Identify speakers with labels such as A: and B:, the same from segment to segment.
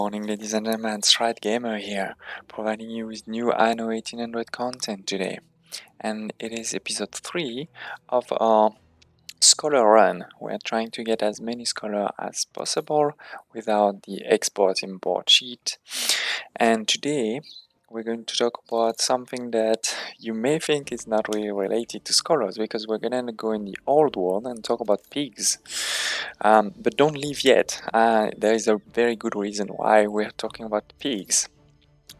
A: Morning, ladies and gentlemen, StratGamer here, providing you with new Anno 1800 content today. And it is episode 3 of our scholar run. We're trying to get as many scholars as possible without the export-import cheat. And today, we're going to talk about something that you may think is not really related to scholars, because we're going to go in the old world and talk about pigs. But don't leave yet. There is a very good reason why we're talking about pigs.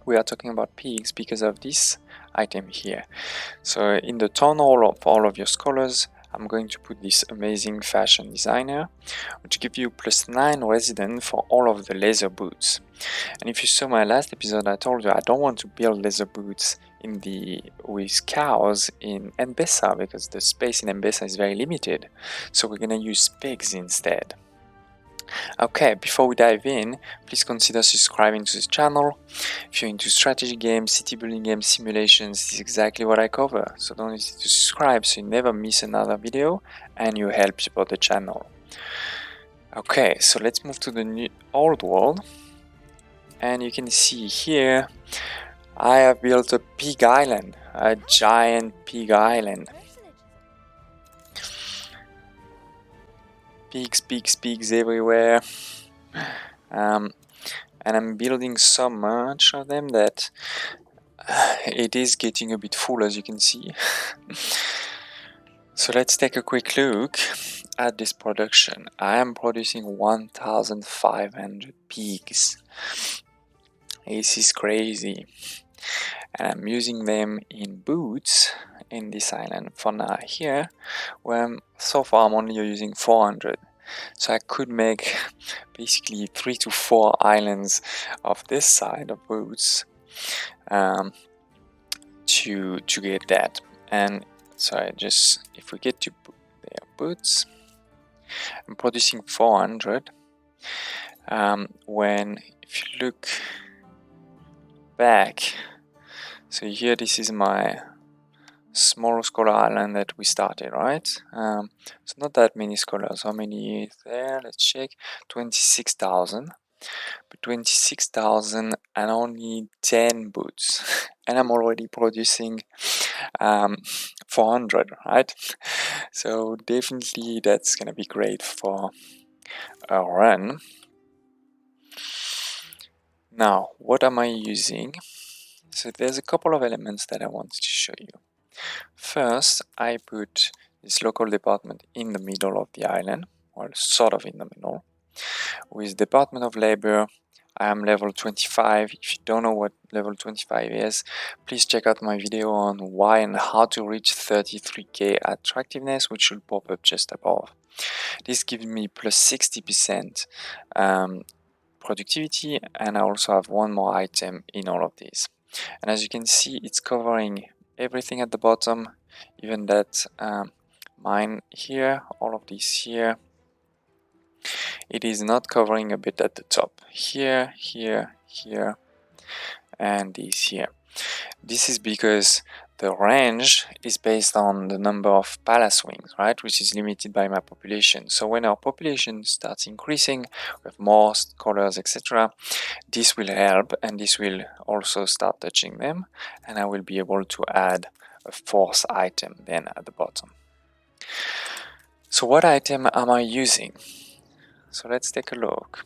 A: We are talking about pigs because of this item here. So in the town hall of all of your scholars, I'm going to put this amazing fashion designer, which gives you +9 resident for all of the leather boots. And if you saw my last episode, I told you I don't want to build leather boots with cows in M-Pesa because the space in M-Pesa is very limited. So we're gonna use pigs instead. Okay, before we dive in, please consider subscribing to this channel. If you're into strategy games, city building games, simulations, this is exactly what I cover. So don't hesitate to subscribe so you never miss another video and you help support the channel. Okay, so let's move to the old world. And you can see here, I have built a pig island, a giant pig island. Pigs everywhere. And I'm building so much of them that it is getting a bit full, as you can see. So let's take a quick look at this production. I am producing 1,500 pigs. This is crazy. And I'm using them in boots in this island for now here, where so far I'm only using 400. So I could make basically 3 to 4 islands of this side of boots to get that. And so if we get to their boots, I'm producing 400. If you look back, so here this is my small scholar island that we started, right? So not that many scholars. How many is there? Let's check. 26,000. But 26,000 and only 10 boots. And I'm already producing 400, right? So definitely that's gonna be great for a run. Now, what am I using? So there's a couple of elements that I wanted to show you. First, I put this local department in the middle of the island, well, sort of in the middle. With Department of Labor, I am level 25. If you don't know what level 25 is, please check out my video on why and how to reach 33k attractiveness, which will pop up just above. This gives me +60% productivity, and I also have one more item in all of these. And as you can see, it's covering everything at the bottom, even that mine here, all of these here. It is not covering a bit at the top. Here, here, here, and this here. This is because the range is based on the number of palace wings, right, which is limited by my population. So when our population starts increasing, we have more scholars, etc., this will help, and this will also start touching them, and I will be able to add a fourth item then at the bottom. So what item am I using? So let's take a look.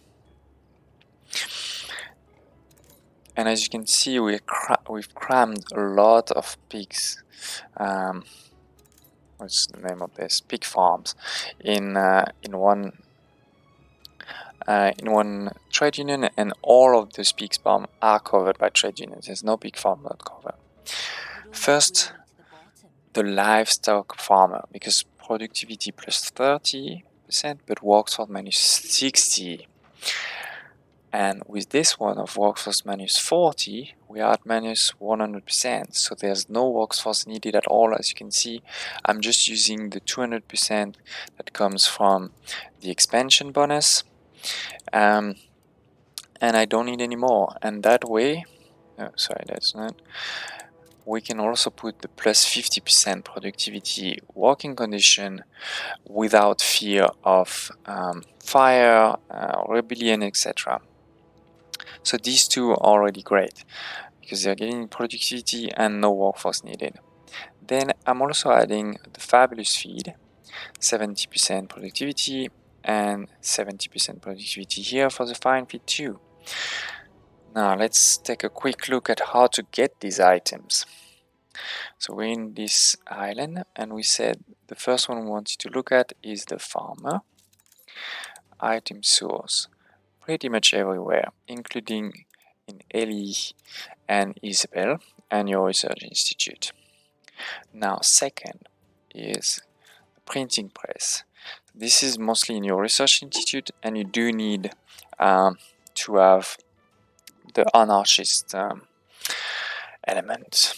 A: And as you can see, we've crammed a lot of pigs. What's the name of this? Pig farms in one trade union, and all of those pig farms are covered by trade unions. There's no pig farm not covered. First, the livestock farmer, because productivity +30%, but workforce -60%. And with this one of workforce -40, we are at -100%. So there's no workforce needed at all. As you can see, I'm just using the 200% that comes from the expansion bonus. And I don't need any more. And that way, sorry, that's not. We can also put the +50% productivity working condition without fear of fire, rebellion, etc. So these two are already great because they're getting productivity and no workforce needed. Then I'm also adding the fabulous feed, 70% productivity and 70% productivity here for the fine feed too. Now let's take a quick look at how to get these items. So we're in this island and we said the first one we wanted to look at is the farmer. Item source, pretty much everywhere, including in Ellie and Isabel and your research institute. Now second is the printing press. This is mostly in your research institute and you do need to have the anarchist element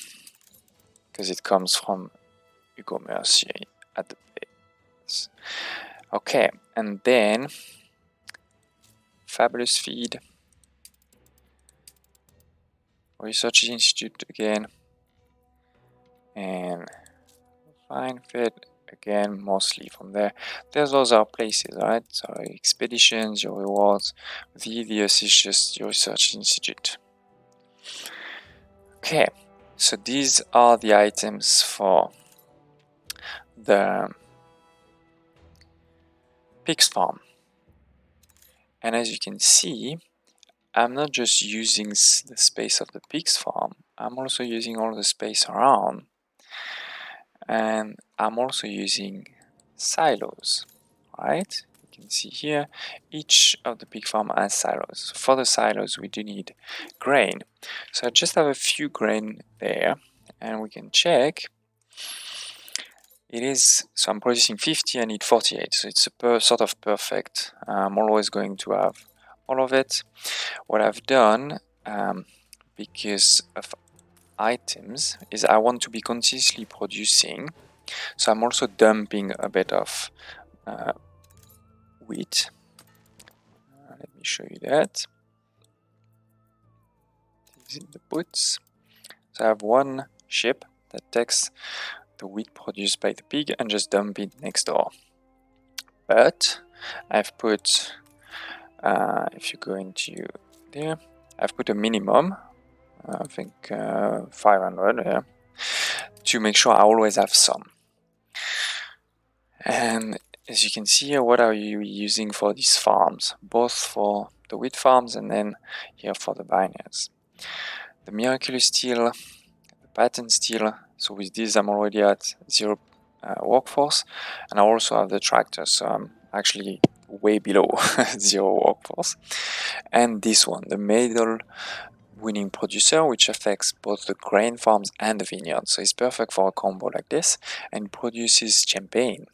A: because it comes from Hugo Mercier at the base. Okay, and then fabulous feed, research institute again, and fine feed again, mostly from there. There's other places, right? So expeditions, your rewards. The EDS is just your research institute. Okay, so these are the items for the pigs farm. And as you can see, I'm not just using the space of the pigs farm, I'm also using all the space around. And I'm also using silos, right? You can see here, each of the pig farm has silos. For the silos, we do need grain. So I just have a few grain there, and we can check. It is, so I'm producing 50, I need 48, so it's a sort of perfect. I'm always going to have all of it. What I've done, because of items, is I want to be continuously producing, so I'm also dumping a bit of wheat. Let me show you that. It's in the boots. So I have one ship that takes the wheat produced by the pig and just dump it next door. But I've put, if you go into there, I've put a minimum, I think 500, yeah, to make sure I always have some. And as you can see here, what are you using for these farms? Both for the wheat farms and then here for the vineyards. The miraculous steel, the patent steel, so with this I'm already at 0 workforce, and I also have the tractor, so I'm actually way below 0 workforce. And this one, the medal winning producer, which affects both the grain farms and the vineyards, so it's perfect for a combo like this, and produces champagne,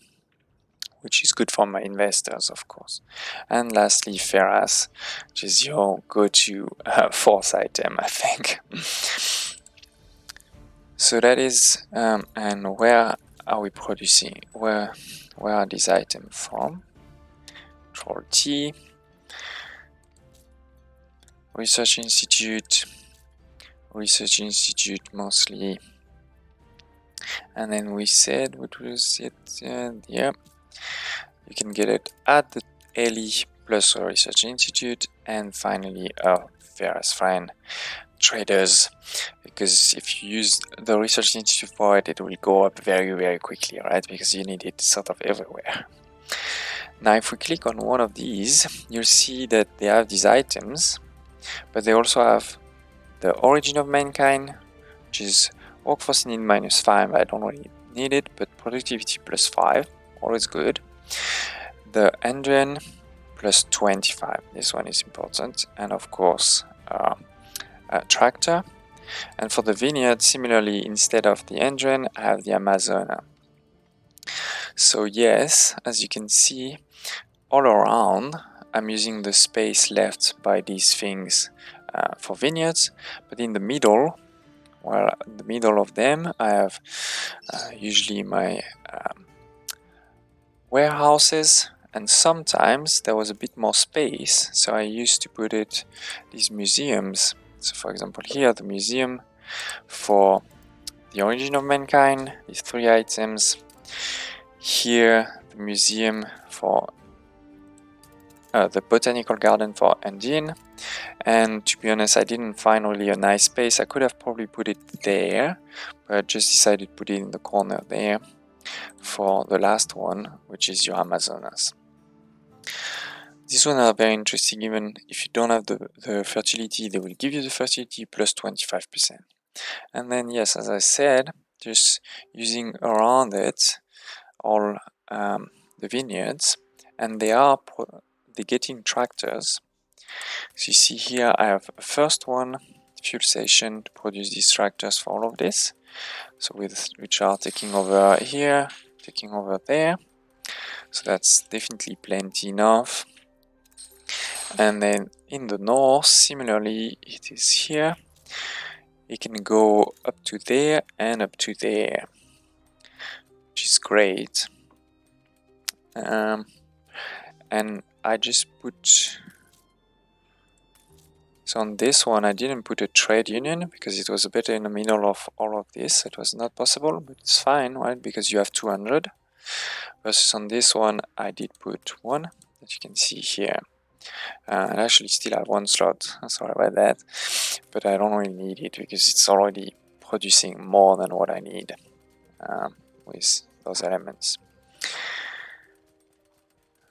A: which is good for my investors, of course. And lastly, Ferras, which is your go-to fourth item, I think. So that is, and where are we producing? Where are these items from? Control T, Research Institute mostly. And then we said, what was it? Yeah, you can get it at the LE plus Research Institute, and finally Ferras friend traders, because if you use the Research Institute for it, it will go up very quickly, right? Because you need it sort of everywhere. Now if we click on one of these, you'll see that they have these items, but they also have the origin of mankind, which is workforce need -5, I don't really need it, but productivity +5, always good. The engine +25, this one is important, and of course a tractor. And for the vineyard, similarly, instead of the engine, I have the Amazona. So yes, as you can see, all around I'm using the space left by these things for vineyards, but in the middle, well, in the middle of them I have usually my warehouses, and sometimes there was a bit more space, so I used to put it these museums. So for example here, the museum for the origin of mankind, these 3 items. Here, the museum for the botanical garden for Undine. And to be honest, I didn't find really a nice space. I could have probably put it there, but I just decided to put it in the corner there for the last one, which is your Amazonas. These ones are very interesting. Even if you don't have the fertility, they will give you the fertility plus 25%. And then, yes, as I said, just using around it all the vineyards, and they're getting tractors. So you see here I have a first one fuel station to produce these tractors for all of this, so which are taking over here, taking over there, so that's definitely plenty enough. And then in the north, similarly, it is here. It can go up to there and up to there, which is great. And I just put, so on this one I didn't put a trade union because it was a bit in the middle of all of this. It was not possible, but it's fine, right? Because you have 200. Versus on this one I did put one that you can see here. And I actually still have one slot, sorry about that, but I don't really need it because it's already producing more than what I need with those elements.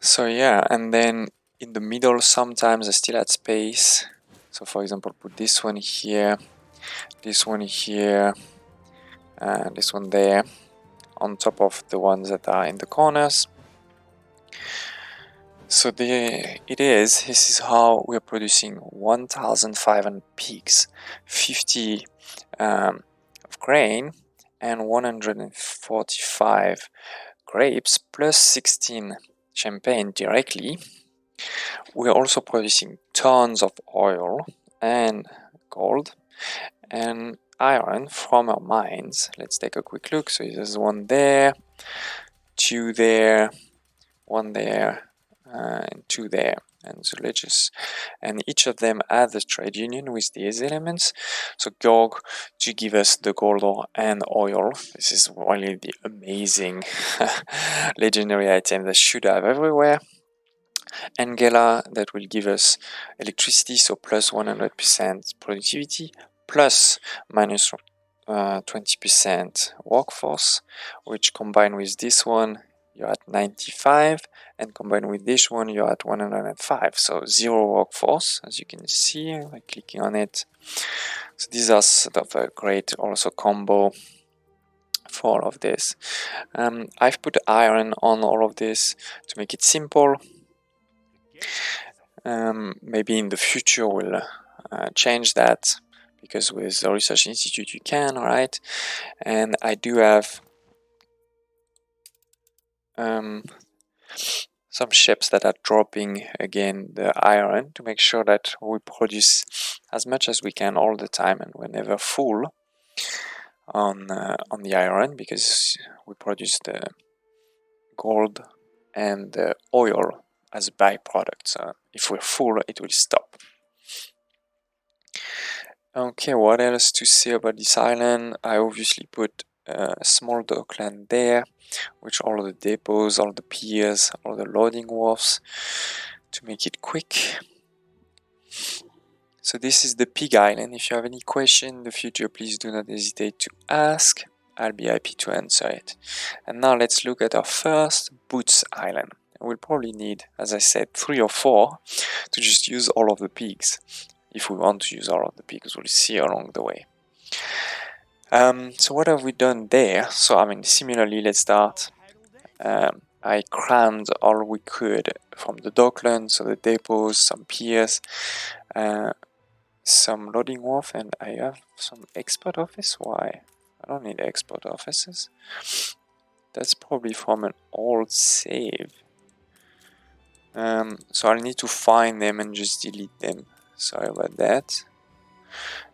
A: So yeah, and then in the middle sometimes I still had space. So for example, put this one here, this one here, and this one there, on top of the ones that are in the corners. So there it is. This is how we're producing 1,500 pigs, 50 of grain, and 145 grapes, plus 16 champagne directly. We're also producing tons of oil and gold and iron from our mines. Let's take a quick look. So there's one there, two there, one there, and two there. And so let's just, and each of them has a trade union with these elements. So Gorg to give us the gold ore and oil. This is really the amazing legendary item that should have everywhere. Angela that will give us electricity, so plus 100% productivity, plus minus 20% workforce, which combined with this one you're at 95, and combined with this one you're at 105, so zero workforce, as you can see by clicking on it. So these are sort of a great also combo for all of this. I've put iron on all of this to make it simple. Maybe in the future we'll change that, because with the research institute you can, right? And I do have some ships that are dropping again the iron to make sure that we produce as much as we can all the time, and we're never full on the iron, because we produce the gold and the oil as a byproduct. So if we're full, it will stop. Okay, what else to say about this island? I obviously put a small dockland there, which all the depots, all the piers, all the loading wharfs, to make it quick. So this is the Pig Island. If you have any question in the future, please do not hesitate to ask. I'll be happy to answer it. And now let's look at our first Boots Island. We'll probably need, as I said, 3 or 4 to just use all of the pigs. If we want to use all of the pigs, we'll see along the way. So what have we done there? So I mean, similarly, let's start. I crammed all we could from the dockland, so the depots, some piers, some loading wharf, and I have some export office. Why? I don't need export offices. That's probably from an old save. So I'll need to find them and just delete them. Sorry about that.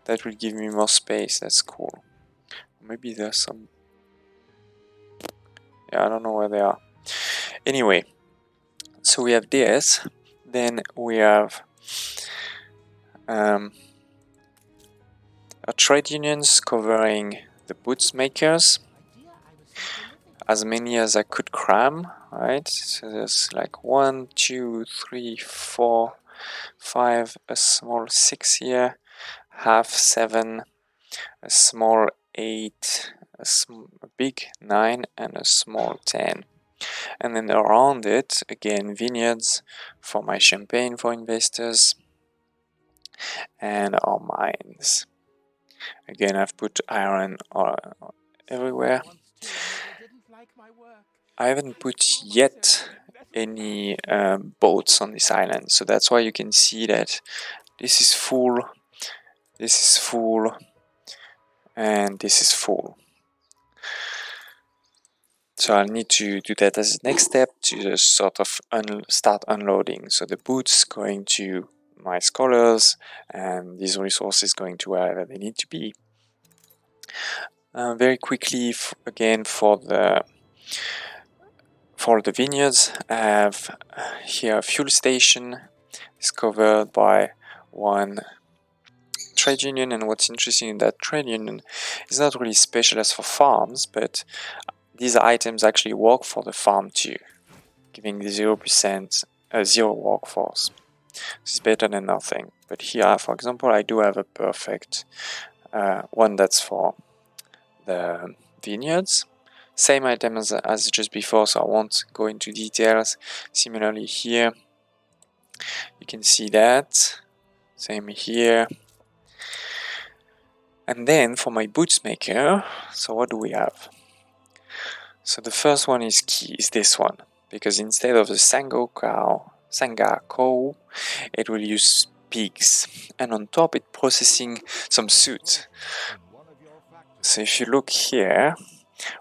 A: That will give me more space. That's cool. Maybe there's some... yeah, I don't know where they are. Anyway, so we have this. Then we have our trade unions covering the boots makers. As many as I could cram. right? So there's like 1, 2, 3, 4, 5, a small 6 here, half 7, a small 8, a big 9, and a small 10. And then around it, again, vineyards for my champagne for investors, and our mines. Again, I've put iron everywhere. I haven't put yet any boats on this island, so that's why you can see that this is full, and this is full. So I'll need to do that as the next step to just sort of start unloading. So the boots going to my scholars, and these resources going to wherever they need to be. Very quickly, again for the vineyards, I have here a fuel station. It's covered by one trade union, and what's interesting in that trade union is not really specialized for farms, but these items actually work for the farm too, giving the 0% zero workforce. This is better than nothing. But here, for example, I do have a perfect one that's for the vineyards. Same item as just before, so I won't go into details. Similarly here, you can see that. Same here. And then for my boots maker, so what do we have? So the first one is key, is this one, because instead of the Sanga cow, it will use pigs, and on top it processing some soot. So if you look here,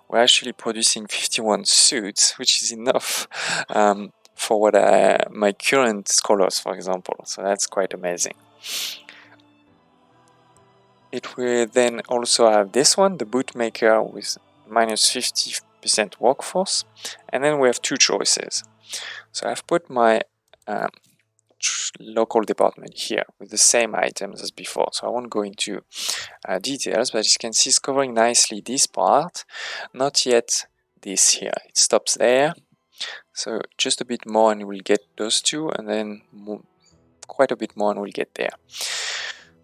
A: we're actually producing 51 suits, which is enough for what my current scholars, for example. So that's quite amazing. It will then also have this one, the bootmaker, with minus 50% workforce. And then we have two choices. So I've put my local department here with the same items as before. So I won't go into details, but as you can see, it's covering nicely this part, not yet this here. It stops there. So just a bit more and we'll get those two, and then quite a bit more and we'll get there.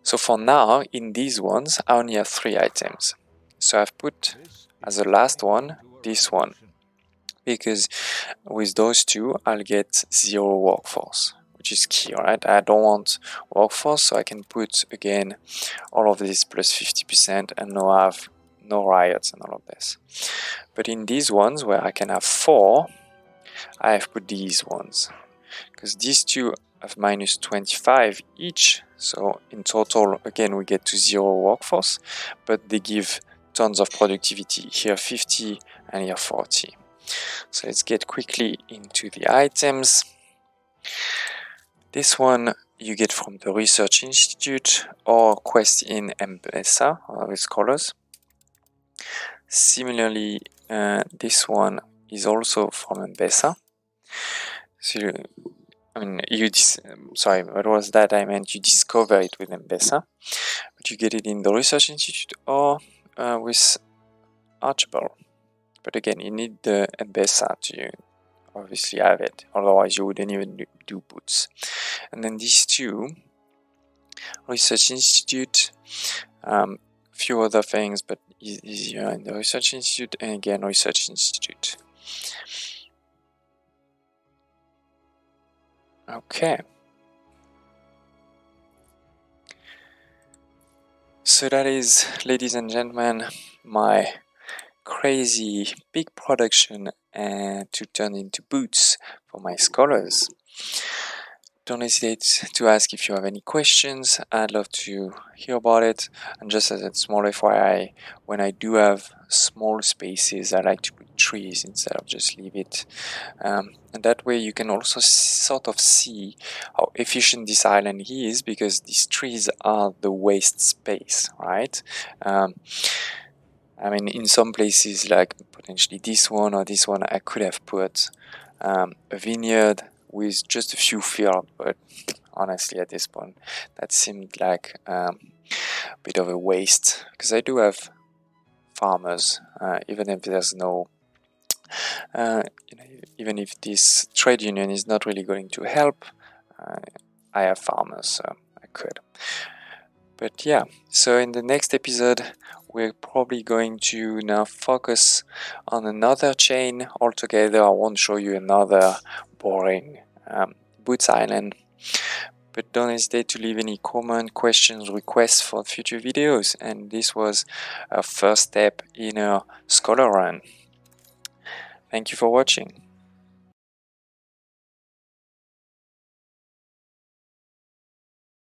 A: So for now, in these ones, I only have 3 items. So I've put as the last one, this one, because with those two, I'll get 0 workforce, which is key, right? I don't want workforce, so I can put, again, all of this plus 50% and now have no riots and all of this. But in these ones, where I can have 4, I have put these ones, because these two have minus 25 each, so in total, again, we get to 0 workforce, but they give tons of productivity, here 50 and here 40. So let's get quickly into the items. This one you get from the Research Institute or quest in M-Pesa with scholars. Similarly, this one is also from M-Pesa. So sorry, what was that? I meant you discover it with M-Pesa, but you get it in the Research Institute or with Archibald. But again, you need the M-Pesa to obviously have it, otherwise you wouldn't even do boots. And then these two, Research Institute, few other things, but easier in the Research Institute, and again Research Institute. Okay. So that is, ladies and gentlemen, my crazy big production to turn into boots for my scholars. Don't hesitate to ask if you have any questions. I'd love to hear about it. And just as a small FYI, when I do have small spaces, I like to put trees instead of just leave it. And that way you can also sort of see how efficient this island is, because these trees are the waste space, right? I mean, in some places, like potentially this one or this one, I could have put a vineyard with just a few fields, but honestly, at this point, that seemed like a bit of a waste, because I do have farmers, even if there's no You know, even if this trade union is not really going to help, I have farmers, so I could. But yeah, so in the next episode, we're probably going to now focus on another chain altogether. I won't show you another boring Boots Island. But don't hesitate to leave any comment, questions, requests for future videos. And this was a first step in a scholar run. Thank you for watching.